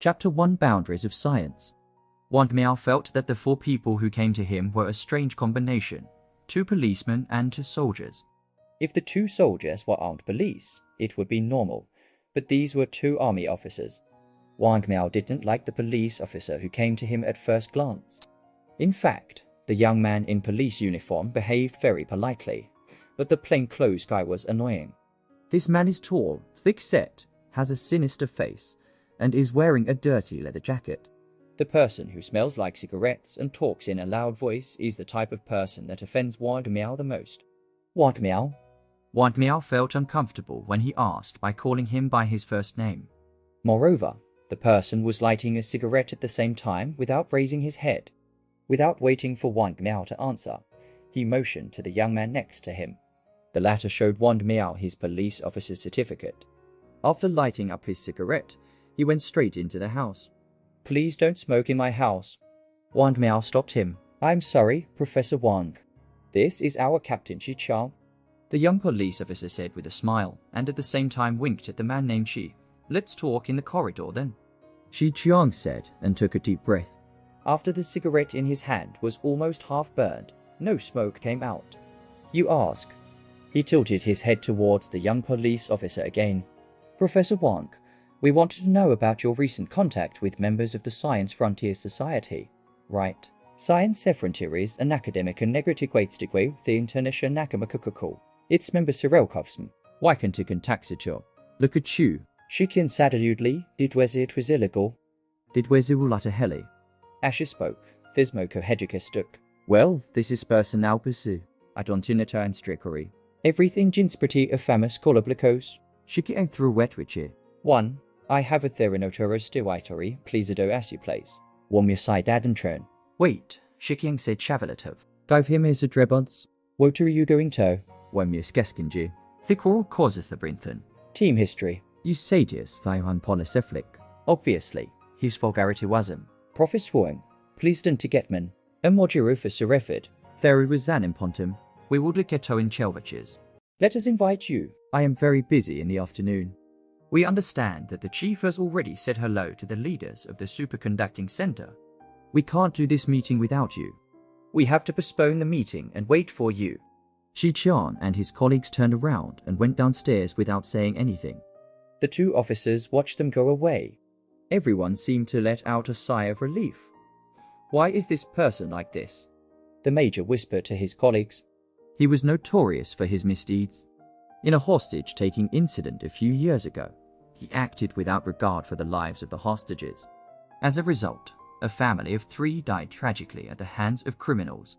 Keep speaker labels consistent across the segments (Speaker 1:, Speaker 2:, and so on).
Speaker 1: Chapter 1: Boundaries of Science. Wang Miao felt that the 4 people who came to him were a strange combination: 2 policemen and 2 soldiers. If the 2 soldiers were armed police, it would be normal, but these were 2 army officers. Wang Miao didn't like the police officer who came to him at first glance. In fact, the young man in police uniform behaved very politely, but the plainclothes guy was annoying. This man is tall, thick-set, has a sinister face, and is wearing a dirty leather jacket. The person who smells like cigarettes and talks in a loud voice is the type of person that offends Wang Miao the most. Wang Miao? Wang Miao felt uncomfortable when he asked by calling him by his first name. Moreover, the person was lighting a cigarette at the same time without raising his head. Without waiting for Wang Miao to answer, he motioned to the young man next to him. The latter showed Wang Miao his police officer's certificate. After lighting up his cigarette, he went straight into the house. "Please don't smoke in my house." Wang Miao stopped him. "I'm sorry, Professor Wang. This is our Captain Qiqiang," the young police officer said with a smile, and at the same time winked at the man named Xi. "Let's talk in the corridor then," Qiqiang said, and took a deep breath. After the cigarette in his hand was almost half burned, no smoke came out. "You ask?" He tilted his head towards the young police officer again. "Professor Wang, we wanted to know about your recent contact with members of the Science Frontier Society, right? Science Frontiers an academic and negativquatedigwe the international nakamakukukul. Its member Sirelkovsm. Wykentik and Taxito. Look at you. Shikin sadaludli, didwezit was illegal. Didwezulata heli. Asher spoke. Thismoko hedjikistuk. Well, this is personal pursue. Adontinata and strickery. Everything jinsprati of famous koloblikos. Shikin through wetwichi. 1. I have a therinotoros dewitory, please ado as you place. Warm your side dad and turn. Wait, Shikyang said Chavalatov. Give him his adrebuds. What are you going to? Warm your skeskinji. Thicor causethabrinthan. Team history. You sadius Taiwan polycephalic. Obviously, his vulgarity wasm. Professor Wang, please don't to Getman. A moduro for Serefid. There was an impontum. We would look at in Chelvaches. Let us invite you. I am very busy in the afternoon. We understand that the chief has already said hello to the leaders of the superconducting center. We can't do this meeting without you. We have to postpone the meeting and wait for you. Qiqiang and his colleagues turned around and went downstairs without saying anything. The 2 officers watched them go away. Everyone seemed to let out a sigh of relief. Why is this person like this? The major whispered to his colleagues. He was notorious for his misdeeds. In a hostage-taking incident a few years ago, he acted without regard for the lives of the hostages. As a result, a family of 3 died tragically at the hands of criminals.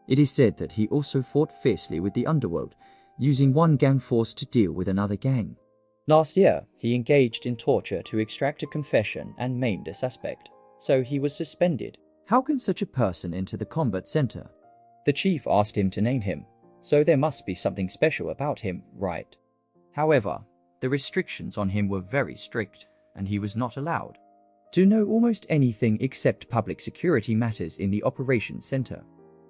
Speaker 1: It is said that he also fought fiercely with the underworld, using one gang force to deal with another gang. Last year, he engaged in torture to extract a confession and maimed a suspect, so he was suspended. How can such a person enter the combat center? The chief asked him to name him, so there must be something special about him, right? However, the restrictions on him were very strict, and he was not allowed to know almost anything except public security matters in the operations center.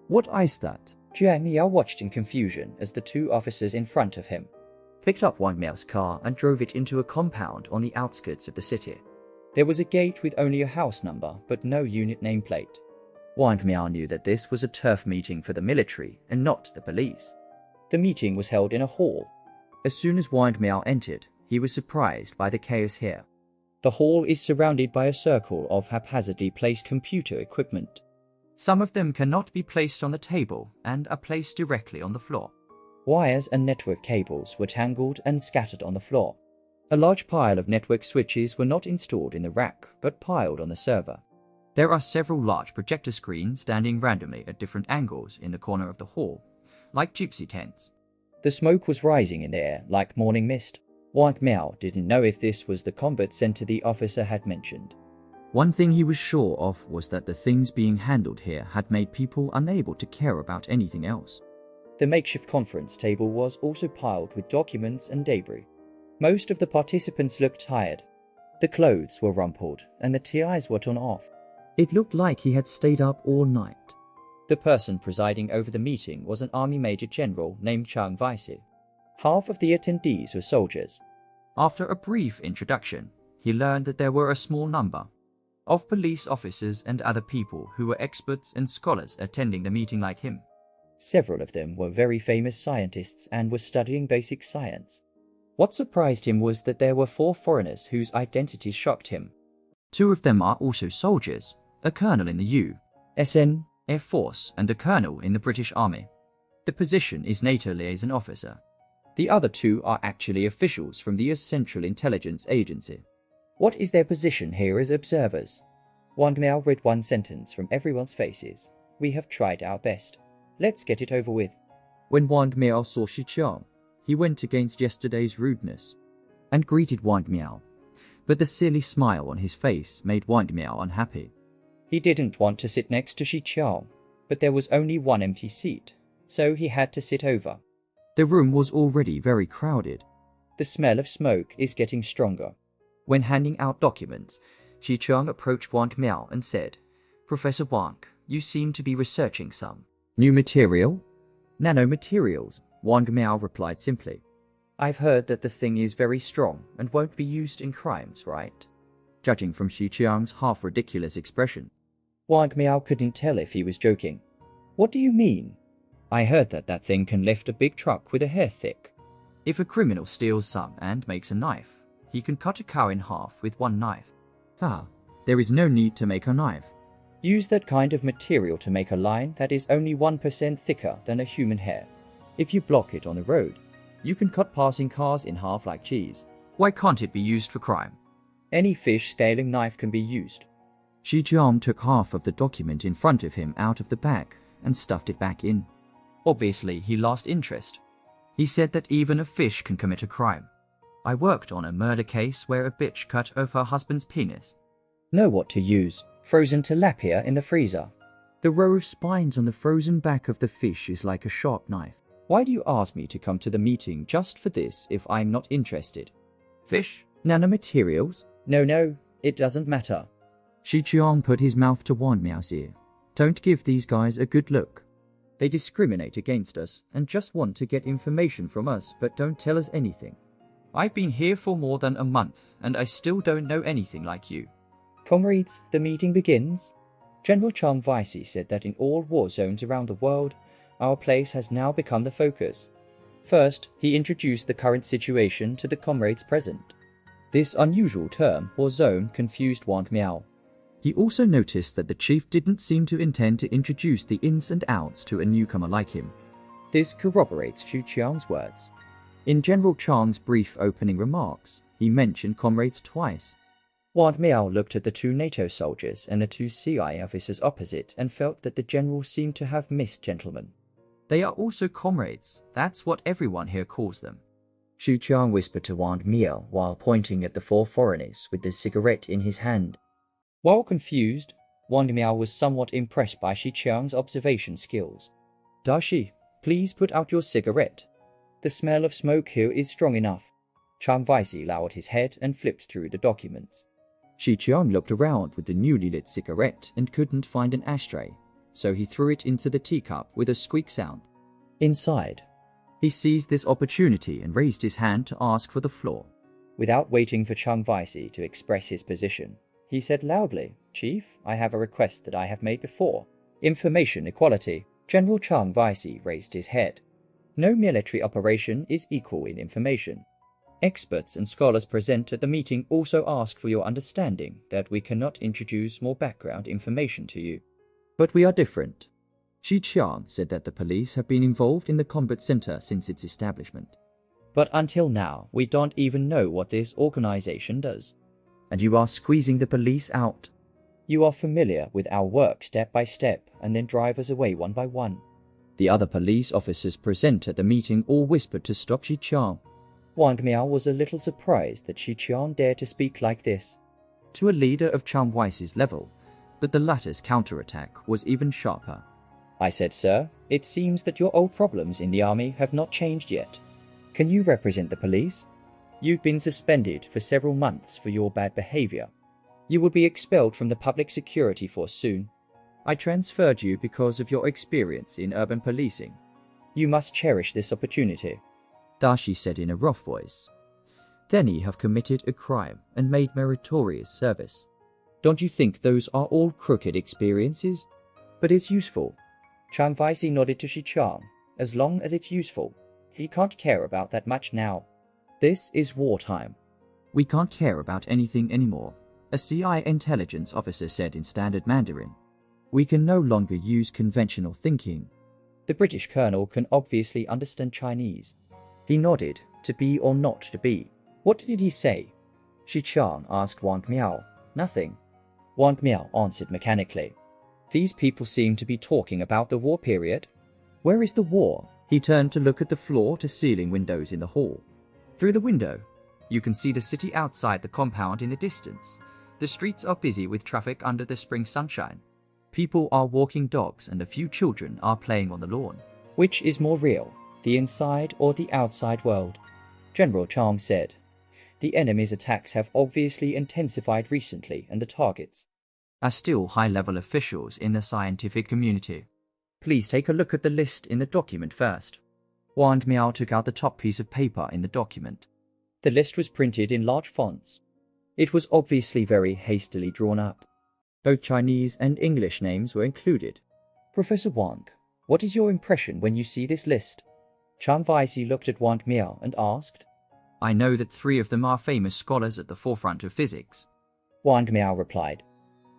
Speaker 1: What is that? Jiang Yao watched in confusion as the 2 officers in front of him picked up Wang Miao's car and drove it into a compound on the outskirts of the city. There was a gate with only a house number, but no unit nameplate. Wang Miao knew that this was a turf meeting for the military and not the police. The meeting was held in a hall. As soon as Wang Miao entered, he was surprised by the chaos here. The hall is surrounded by a circle of haphazardly placed computer equipment. Some of them cannot be placed on the table and are placed directly on the floor. Wires and network cables were tangled and scattered on the floor. A large pile of network switches were not installed in the rack, but piled on the server. There are several large projector screens standing randomly at different angles in the corner of the hall, like gypsy tents. The smoke was rising in the air like morning mist. Wang Miao didn't know if this was the combat center the officer had mentioned. One thing he was sure of was that the things being handled here had made people unable to care about anything else. The makeshift conference table was also piled with documents and debris. Most of the participants looked tired. The clothes were rumpled and the ties were torn off. It looked like he had stayed up all night. The person presiding over the meeting was an army major general named Chang Weisi. Half of the attendees were soldiers. After a brief introduction, he learned that there were a small number, of police officers and other people who were experts and scholars attending the meeting like him. Several of them were very famous scientists and were studying basic science. What surprised him was that there were 4 foreigners whose identities shocked him. 2 of them are also soldiers, a colonel in the U.S.N. Air Force and a colonel in the British Army. The position is NATO liaison officer. The other 2 are actually officials from the US Central Intelligence Agency. What is their position here as observers? Wang Miao read one sentence from everyone's faces. We have tried our best. Let's get it over with. When Wang Miao saw Shi Qiang, he went against yesterday's rudeness and greeted Wang Miao. But the silly smile on his face made Wang Miao unhappy. He didn't want to sit next to Shi Qiang, but there was only one empty seat, so he had to sit over. The room was already very crowded. The smell of smoke is getting stronger. When handing out documents, Shi Qiang approached Wang Miao and said, Professor Wang, you seem to be researching some new material? Nanomaterials, Wang Miao replied simply. I've heard that the thing is very strong and won't be used in crimes, right? Judging from Shi Qiang's half-ridiculous expression, Wang Miao couldn't tell if he was joking. What do you mean? I heard that that thing can lift a big truck with a hair thick. If a criminal steals some and makes a knife, he can cut a cow in half with one knife. There is no need to make a knife. Use that kind of material to make a line that is only 1% thicker than a human hair. If you block it on the road, you can cut passing cars in half like cheese. Why can't it be used for crime? Any fish scaling knife can be used. Shi Qiang took half of the document in front of him out of the bag and stuffed it back in. Obviously, he lost interest. He said that even a fish can commit a crime. I worked on a murder case where a bitch cut off her husband's penis. Know what to use. Frozen tilapia in the freezer. The row of spines on the frozen back of the fish is like a sharp knife. Why do you ask me to come to the meeting just for this if I'm not interested? Fish? Nanomaterials? No, it doesn't matter. Shi Qiang put his mouth to Wang Miao's ear. Don't give these guys a good look. They discriminate against us and just want to get information from us but don't tell us anything. I've been here for more than a month and I still don't know anything like you. Comrades, the meeting begins. General Chang Vici said that in all war zones around the world, our place has now become the focus. First, he introduced the current situation to the comrades present. This unusual term or zone confused Wang Miao. He also noticed that the chief didn't seem to intend to introduce the ins and outs to a newcomer like him. This corroborates Shi Qiang's words. In General Chang's brief opening remarks, he mentioned comrades twice. Wang Miao looked at the 2 NATO soldiers and the 2 CIA officers opposite and felt that the general seemed to have missed gentlemen. They are also comrades, that's what everyone here calls them. Shi Qiang whispered to Wang Miao while pointing at the 4 foreigners with the cigarette in his hand. While confused, Wang Miao was somewhat impressed by Shi Qiang's observation skills. Dashi, please put out your cigarette. The smell of smoke here is strong enough. Chang Vici lowered his head and flipped through the documents. Shi Qiang looked around with the newly lit cigarette and couldn't find an ashtray, so he threw it into the teacup with a squeak sound. Inside, he seized this opportunity and raised his hand to ask for the floor. Without waiting for Chang Vici to express his position, he said loudly, Chief, I have a request that I have made before. Information equality. General Chang Vici raised his head. No military operation is equal in information. Experts and scholars present at the meeting also ask for your understanding that we cannot introduce more background information to you. But we are different. Shi Qiang said that the police have been involved in the combat center since its establishment. But until now, we don't even know what this organization does. And you are squeezing the police out. You are familiar with our work step by step and then drive us away one by one. The other police officers present at the meeting all whispered to stop Shi Qiang. Wang Miao was a little surprised that Shi Qiang dared to speak like this to a leader of Chang Vice's level, but the latter's counterattack was even sharper. I said, sir, it seems that your old problems in the army have not changed yet. Can you represent the police? You've been suspended for several months for your bad behavior. You will be expelled from the public security force soon. I transferred you because of your experience in urban policing. You must cherish this opportunity, Dashi said in a rough voice. Then you have committed a crime and made meritorious service. Don't you think those are all crooked experiences? But it's useful. Chang Vaixi nodded to Xichang. As long as it's useful. He can't care about that much now. This is wartime. We can't care about anything anymore, a CI intelligence officer said in standard Mandarin. We can no longer use conventional thinking. The British colonel can obviously understand Chinese. He nodded, to be or not to be. What did he say? Xichang asked Wang Miao. Nothing. Wang Miao answered mechanically. These people seem to be talking about the war period. Where is the war? He turned to look at the floor-to-ceiling windows in the hall. Through the window, you can see the city outside the compound in the distance. The streets are busy with traffic under the spring sunshine. People are walking dogs and a few children are playing on the lawn. Which is more real, the inside or the outside world? General Chang said. The enemy's attacks have obviously intensified recently and the targets are still high-level officials in the scientific community. Please take a look at the list in the document first. Wang Miao took out the top piece of paper in the document. The list was printed in large fonts. It was obviously very hastily drawn up. Both Chinese and English names were included. Professor Wang, what is your impression when you see this list? Chang Vaixi looked at Wang Miao and asked. I know that 3 of them are famous scholars at the forefront of physics. Wang Miao replied,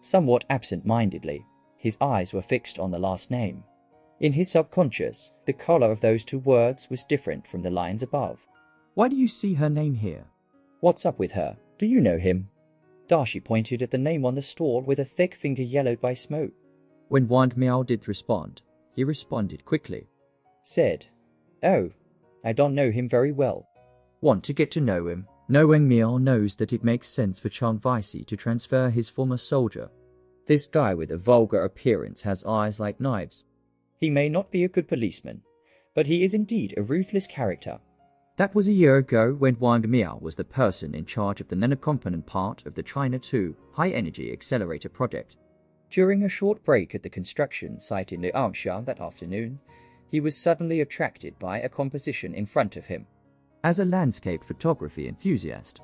Speaker 1: somewhat absent-mindedly. His eyes were fixed on the last name. In his subconscious, the color of those 2 words was different from the lines above. Why do you see her name here? What's up with her? Do you know him? Dashi pointed at the name on the stall with a thick finger yellowed by smoke. When Wang Miao did respond, he responded quickly. Said, oh, I don't know him very well. Want to get to know him? Knowing Miao knows that it makes sense for Chang Vaixi to transfer his former soldier. This guy with a vulgar appearance has eyes like knives. He may not be a good policeman, but he is indeed a ruthless character. That was a year ago when Wang Miao was the person in charge of the nanocomponent part of the China II high-energy accelerator project. During a short break at the construction site in Liangshan that afternoon, he was suddenly attracted by a composition in front of him. As a landscape photography enthusiast,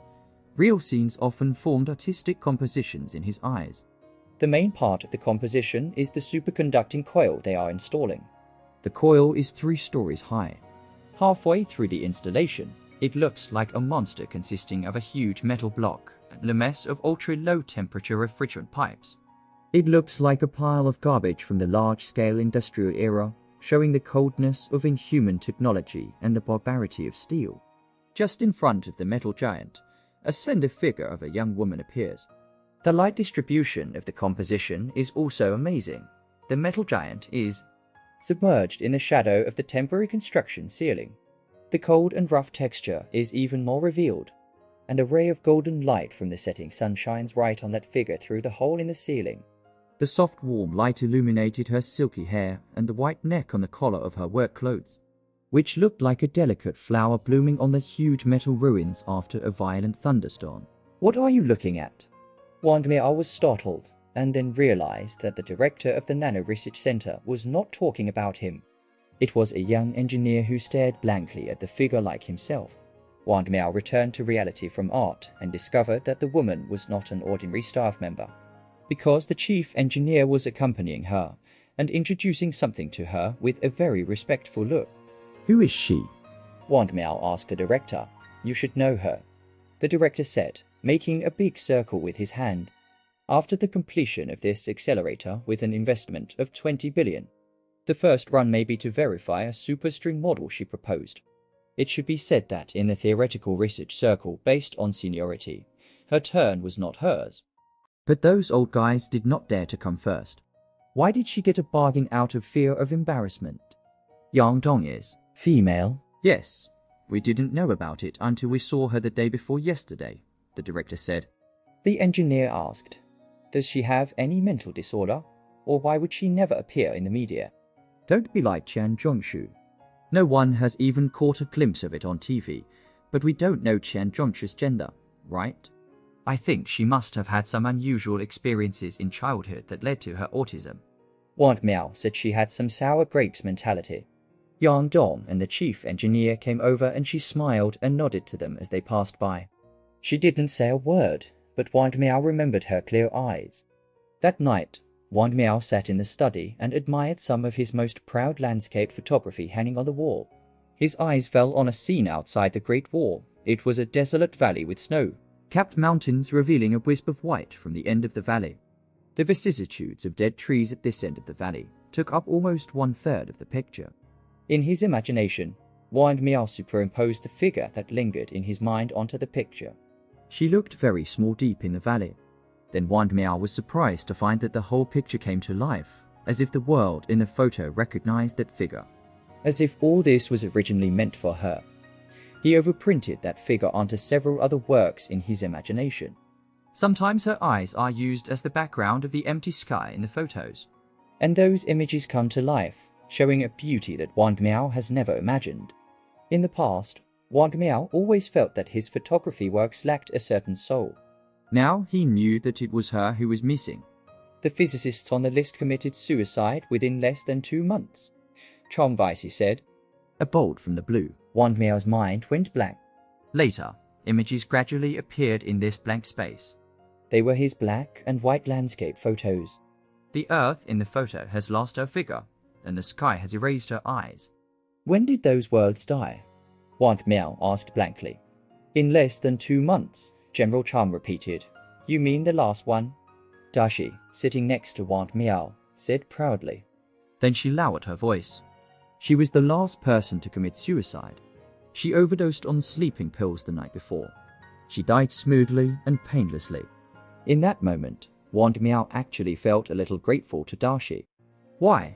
Speaker 1: real scenes often formed artistic compositions in his eyes. The main part of the composition is the superconducting coil they are installing. The coil is 3 stories high. Halfway through the installation, it looks like a monster consisting of a huge metal block and a mess of ultra-low temperature refrigerant pipes. It looks like a pile of garbage from the large-scale industrial era, showing the coldness of inhuman technology and the barbarity of steel. Just in front of the metal giant, a slender figure of a young woman appears. The light distribution of the composition is also amazing. The metal giant is submerged in the shadow of the temporary construction ceiling. The cold and rough texture is even more revealed, and a ray of golden light from the setting sun shines right on that figure through the hole in the ceiling. The soft warm light illuminated her silky hair and the white neck on the collar of her work clothes, which looked like a delicate flower blooming on the huge metal ruins after a violent thunderstorm. What are you looking at? Wang Miao was startled, and then realized that the director of the Nano Research Center was not talking about him. It was a young engineer who stared blankly at the figure like himself. Wang Miao returned to reality from art and discovered that the woman was not an ordinary staff member, because the chief engineer was accompanying her and introducing something to her with a very respectful look. Who is she? Wang Miao asked the director. You should know her, the director said, making a big circle with his hand. After the completion of this accelerator with an investment of 20 billion, the first run may be to verify a superstring model she proposed. It should be said that in the theoretical research circle based on seniority, her turn was not hers. But those old guys did not dare to come first. Why did she get a bargain out of fear of embarrassment? Yang Dong is female? Yes. We didn't know about it until we saw her the day before yesterday, the director said. The engineer asked, does she have any mental disorder? Or why would she never appear in the media? Don't be like Qian Zhongshu. No one has even caught a glimpse of it on TV, but we don't know Qian Zhongshu's gender, right? I think she must have had some unusual experiences in childhood that led to her autism. Wang Miao said she had some sour grapes mentality. Yang Dong and the chief engineer came over and she smiled and nodded to them as they passed by. She didn't say a word, but Wang Miao remembered her clear eyes. That night, Wang Miao sat in the study and admired some of his most proud landscape photography hanging on the wall. His eyes fell on a scene outside the Great Wall. It was a desolate valley with snow-capped mountains revealing a wisp of white from the end of the valley. The vicissitudes of dead trees at this end of the valley took up almost 1/3 of the picture. In his imagination, Wang Miao superimposed the figure that lingered in his mind onto the picture. She looked very small deep in the valley. Then Wang Miao was surprised to find that the whole picture came to life, as if the world in the photo recognized that figure. As if all this was originally meant for her. He overprinted that figure onto several other works in his imagination. Sometimes her eyes are used as the background of the empty sky in the photos. And those images come to life, showing a beauty that Wang Miao has never imagined. In the past, Wang Miao always felt that his photography works lacked a certain soul. Now he knew that it was her who was missing. The physicists on the list committed suicide within less than 2 months, Chongqing said. A bolt from the blue, Wang Miao's mind went blank. Later, images gradually appeared in this blank space. They were his black and white landscape photos. The earth in the photo has lost her figure, and the sky has erased her eyes. When did those worlds die? Wang Miao asked blankly. In less than 2 months, General Chang repeated. You mean the last one? Dashi, sitting next to Wang Miao, said proudly. Then she lowered her voice. She was the last person to commit suicide. She overdosed on sleeping pills the night before. She died smoothly and painlessly. In that moment, Wang Miao actually felt a little grateful to Dashi. Why?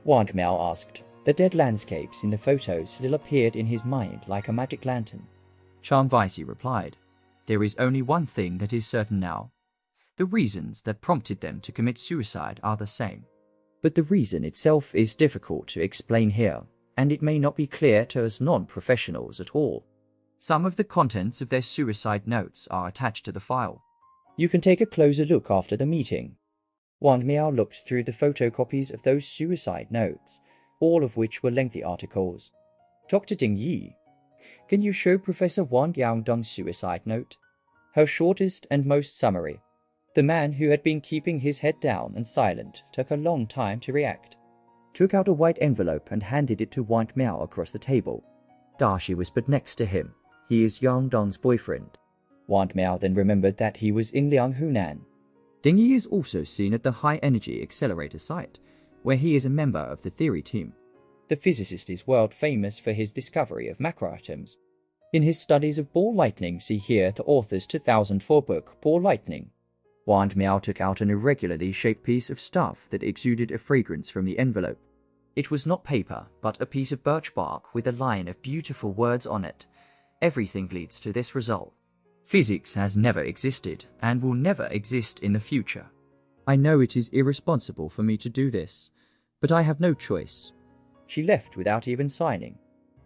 Speaker 1: Wang Miao asked. The dead landscapes in the photos still appeared in his mind like a magic lantern. Chongqing replied. There is only one thing that is certain now. The reasons that prompted them to commit suicide are the same. But the reason itself is difficult to explain here, and it may not be clear to us non-professionals at all. Some of the contents of their suicide notes are attached to the file. You can take a closer look after the meeting. Wang Miao looked through the photocopies of those suicide notes, all of which were lengthy articles. Dr. Ding Yi, can you show Professor Wang Yangdong's suicide note? Her shortest and most summary. The man who had been keeping his head down and silent took a long time to react. Took out a white envelope and handed it to Wang Miao across the table. Dashi whispered next to him. He is Yangdong's boyfriend. Wang Miao then remembered that he was in Liang, Hunan. Ding Yi is also seen at the High Energy Accelerator site, where he is a member of the theory team. The physicist is world famous for his discovery of macroatoms. In his studies of ball lightning, see here the author's 2004 book, Ball Lightning. Wang Miao took out an irregularly shaped piece of stuff that exuded a fragrance from the envelope. It was not paper, but a piece of birch bark with a line of beautiful words on it. Everything leads to this result. Physics has never existed and will never exist in the future. I know it is irresponsible for me to do this, but I have no choice. She left without even signing.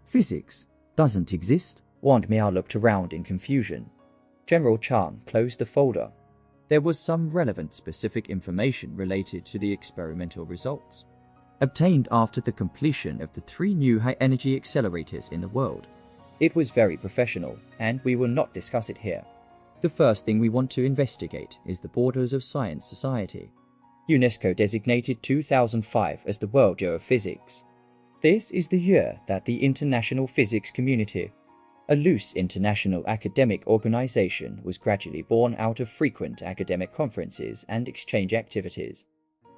Speaker 1: Physics doesn't exist? Wang Miao looked around in confusion. General Chang closed the folder. There was some relevant specific information related to the experimental results, obtained after the completion of the 3 new high-energy accelerators in the world. It was very professional, and we will not discuss it here. The first thing we want to investigate is the borders of science society. UNESCO designated 2005 as the World Year of Physics. This is the year that the international physics community, a loose international academic organization, was gradually born out of frequent academic conferences and exchange activities.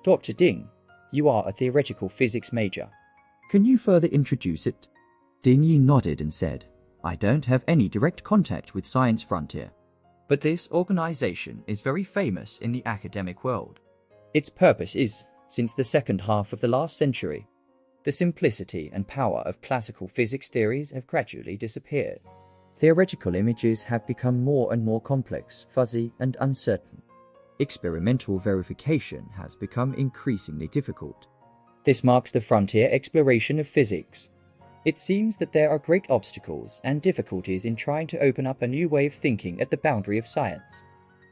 Speaker 1: Dr. Ding, you are a theoretical physics major. Can you further introduce it? Ding Yi nodded and said, I don't have any direct contact with Science Frontier, but this organization is very famous in the academic world. Its purpose is, since the second half of the last century, the simplicity and power of classical physics theories have gradually disappeared. Theoretical images have become more and more complex, fuzzy, and uncertain. Experimental verification has become increasingly difficult. This marks the frontier exploration of physics. It seems that there are great obstacles and difficulties in trying to open up a new way of thinking at the boundary of science.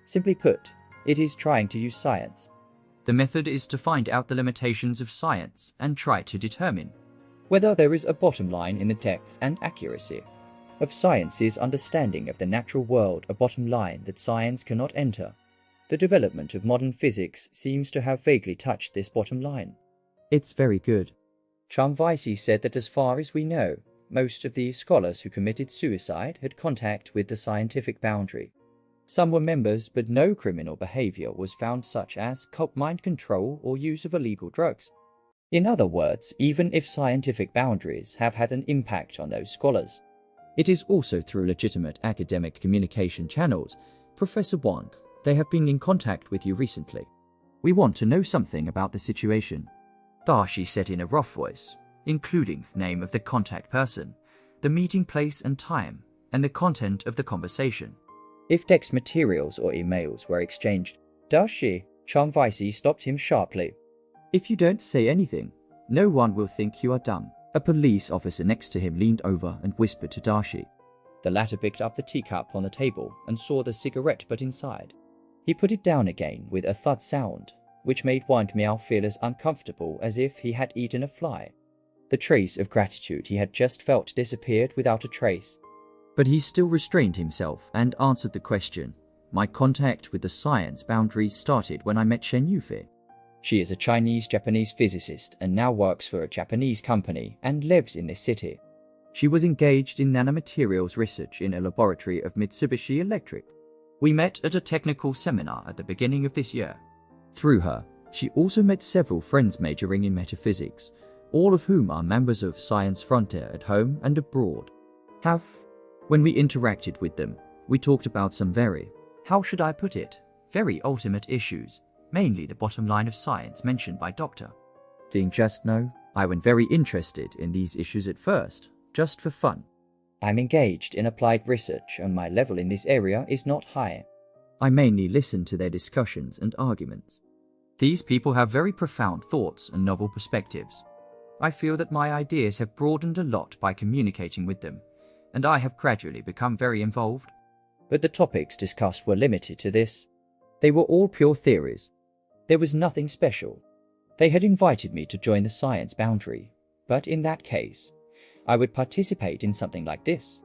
Speaker 1: Simply put, it is trying to use science. The method is to find out the limitations of science and try to determine whether there is a bottom line in the depth and accuracy. of science's understanding of the natural world a bottom line that science cannot enter. The development of modern physics seems to have vaguely touched this bottom line. It's very good. Chongqing said that as far as we know, most of these scholars who committed suicide had contact with the scientific boundary. Some were members, but no criminal behavior was found, such as cult mind control or use of illegal drugs. In other words, even if scientific boundaries have had an impact on those scholars, it is also through legitimate academic communication channels. Professor Wang, they have been in contact with you recently. We want to know something about the situation. Dashi said in a rough voice, including the name of the contact person, the meeting place and time, and the content of the conversation. If text materials or emails were exchanged, Dashi, Chongqing stopped him sharply. If you don't say anything, no one will think you are dumb. A police officer next to him leaned over and whispered to Dashi. The latter picked up the teacup on the table and saw the cigarette butt inside. He put it down again with a thud sound, which made Wang Miao feel as uncomfortable as if he had eaten a fly. The trace of gratitude he had just felt disappeared without a trace. But he still restrained himself and answered the question. My contact with the science boundary started when I met Shen Yufei. She is a Chinese-Japanese physicist and now works for a Japanese company and lives in this city. She was engaged in nanomaterials research in a laboratory of Mitsubishi Electric. We met at a technical seminar at the beginning of this year. Through her, she also met several friends majoring in metaphysics, all of whom are members of Science Frontier at home and abroad. When we interacted with them, we talked about some how should I put it, very ultimate issues, mainly the bottom line of science mentioned by Dr. Ding just know, I went very interested in these issues at first, just for fun. I'm engaged in applied research and my level in this area is not high. I mainly listen to their discussions and arguments. These people have very profound thoughts and novel perspectives. I feel that my ideas have broadened a lot by communicating with them, and I have gradually become very involved. But the topics discussed were limited to this. They were all pure theories. There was nothing special. They had invited me to join the science boundary, but in that case, I would participate in something like this.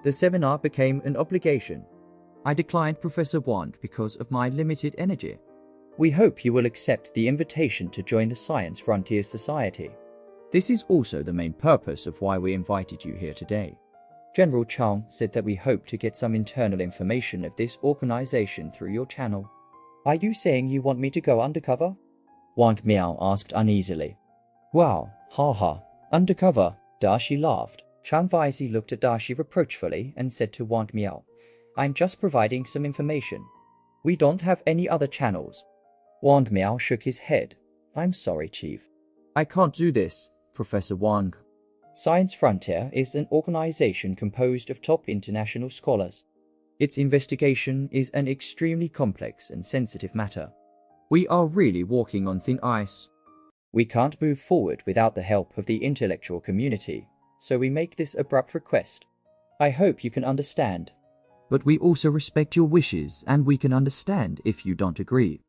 Speaker 1: The seminar became an obligation. I declined Professor Wang because of my limited energy. We hope you will accept the invitation to join the Science Frontiers Society. This is also the main purpose of why we invited you here today. General Chang said that we hope to get some internal information of this organization through your channel. Are you saying you want me to go undercover? Wang Miao asked uneasily. Wow, haha, undercover, Dashi laughed. Chongqing looked at Dashi reproachfully and said to Wang Miao, I'm just providing some information. We don't have any other channels. Wang Miao shook his head. I'm sorry, Chief. I can't do this, Professor Wang. Science Frontier is an organization composed of top international scholars. Its investigation is an extremely complex and sensitive matter. We are really walking on thin ice. We can't move forward without the help of the intellectual community, so we make this abrupt request. I hope you can understand. But we also respect your wishes, and we can understand if you don't agree.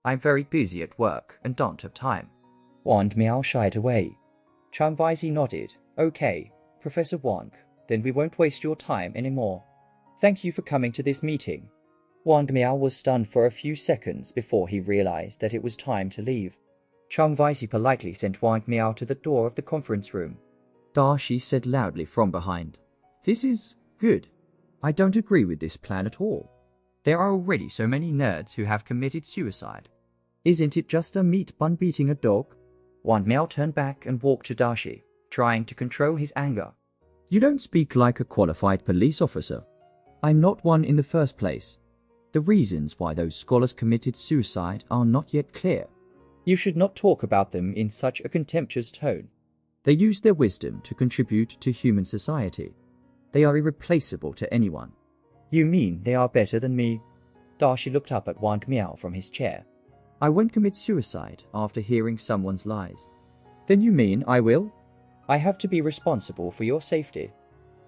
Speaker 1: I'm very busy at work and don't have time. Wang Miao shied away. Chongqing nodded. Okay, Professor Wang, then we won't waste your time anymore. Thank you for coming to this meeting. Wang Miao was stunned for a few seconds before he realized that it was time to leave. Chongqing politely sent Wang Miao to the door of the conference room. Dashi said loudly from behind, This is good. I don't agree with this plan at all. There are already so many nerds who have committed suicide. Isn't it just a meat bun beating a dog? Wang Miao turned back and walked to Dashi, trying to control his anger. You don't speak like a qualified police officer. I'm not one in the first place. The reasons why those scholars committed suicide are not yet clear. You should not talk about them in such a contemptuous tone. They use their wisdom to contribute to human society. They are irreplaceable to anyone. You mean they are better than me? Dashi looked up at Wang Miao from his chair. I won't commit suicide after hearing someone's lies. Then you mean I will? I have to be responsible for your safety.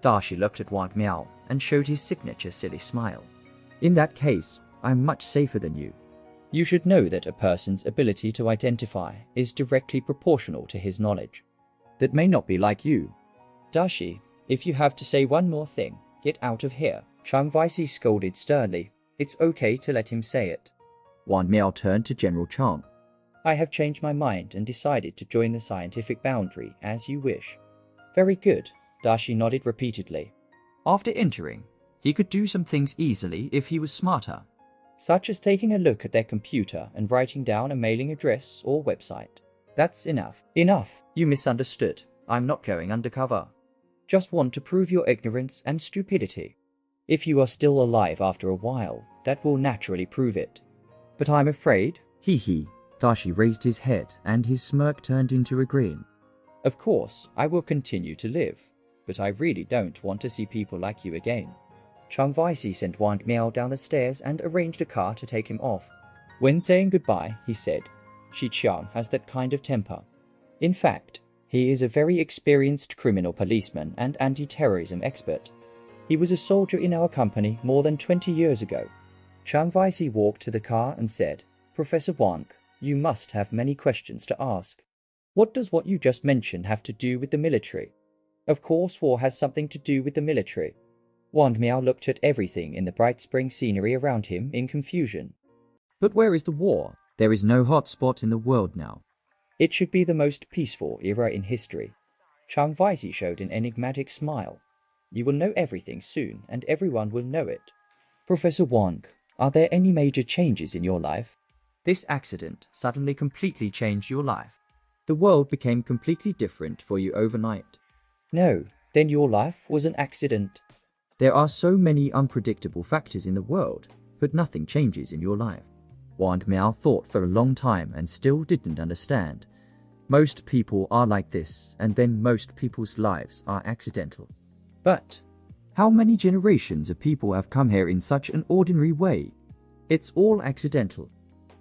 Speaker 1: Dashi looked at Wang Miao and showed his signature silly smile. In that case, I'm much safer than you. You should know that a person's ability to identify is directly proportional to his knowledge. That may not be like you. Dashi, If you have to say one more thing, get out of here, Chang Vaisi scolded sternly. It's okay to let him say it. Wang Miao turned to General Chang. I have changed my mind and decided to join the scientific boundary as you wish. Very good, Dashi nodded repeatedly. After entering, he could do some things easily if he was smarter, such as taking a look at their computer and writing down a mailing address or website. That's enough. Enough. You misunderstood. I'm not going undercover. Just want to prove your ignorance and stupidity. If you are still alive after a while, that will naturally prove it. But I'm afraid, hee. Dashi raised his head and his smirk turned into a grin. Of course, I will continue to live, but I really don't want to see people like you again. Chang Vaisi sent Wang Miao down the stairs and arranged a car to take him off. When saying goodbye, he said, Shi Qiang has that kind of temper. In fact, he is a very experienced criminal policeman and anti-terrorism expert. He was a soldier in our company more than 20 years ago. Chang Vaisi walked to the car and said, Professor Wang, you must have many questions to ask. What does what you just mentioned have to do with the military? Of course, war has something to do with the military. Wang Miao looked at everything in the bright spring scenery around him in confusion. But where is the war? There is no hot spot in the world now. It should be the most peaceful era in history. Chang Vaisi showed an enigmatic smile. You will know everything soon, and everyone will know it. Professor Wang, are there any major changes in your life? This accident suddenly completely changed your life. The world became completely different for you overnight. No, then your life was an accident. There are so many unpredictable factors in the world, but nothing changes in your life. Wang Miao thought for a long time and still didn't understand. Most people are like this, and then most people's lives are accidental. But how many generations of people have come here in such an ordinary way? It's all accidental.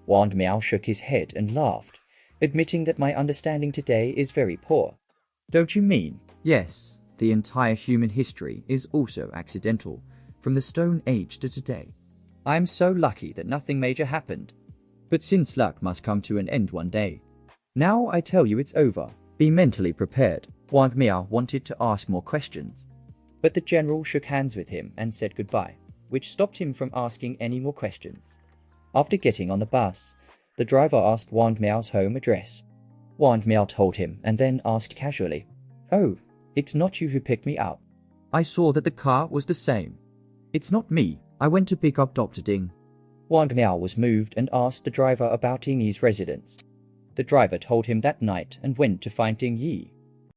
Speaker 1: Wang Miao shook his head and laughed, admitting that my understanding today is very poor. Don't you mean? Yes, the entire human history is also accidental, from the Stone Age to today. I am so lucky that nothing major happened. But since luck must come to an end one day, now I tell you it's over. Be mentally prepared. Wang Miao wanted to ask more questions, but the general shook hands with him and said goodbye, which stopped him from asking any more questions. After getting on the bus, the driver asked Wang Miao's home address. Wang Miao told him and then asked casually, Oh, it's not you who picked me up. I saw that the car was the same. It's not me. I went to pick up Dr. Ding. Wang Miao was moved and asked the driver about Ding Yi's residence. The driver told him that night and went to find Ding Yi.